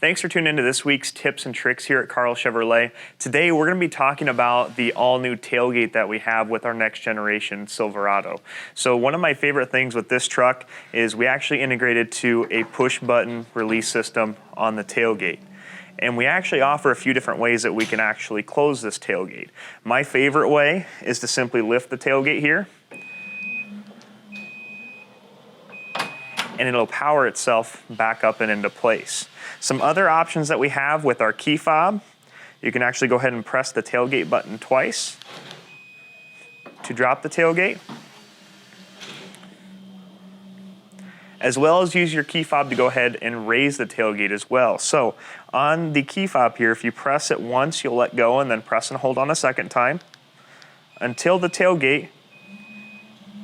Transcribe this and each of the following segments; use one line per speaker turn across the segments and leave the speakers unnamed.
Thanks for tuning into this week's Tips and Tricks here at Carl Chevrolet. Today we're going to be talking about the all-new tailgate that we have with our next generation Silverado. So one of my favorite things with this truck is we actually integrated to a push-button release system on the tailgate. And we actually offer a few different ways that we can actually close this tailgate. My favorite way is to simply lift the tailgate here, and it'll power itself back up and into place. Some other options that we have with our key fob, you can actually go ahead and press the tailgate button twice to drop the tailgate, as well as use your key fob to go ahead and raise the tailgate as well. So on the key fob here, if you press it once, you'll let go and then press and hold on a second time until the tailgate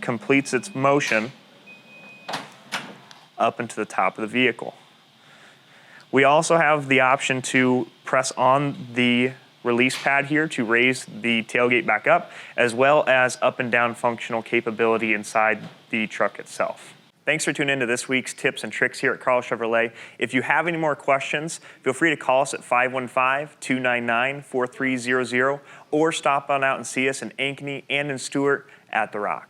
completes its motion up into the top of the vehicle. We also have the option to press on the release pad here to raise the tailgate back up, as well as up and down functional capability inside the truck itself. Thanks for tuning into this week's Tips and Tricks here at Carl Chevrolet. If you have any more questions, feel free to call us at 515-299-4300 or stop on out and see us in Ankeny and in Stewart at The Rock.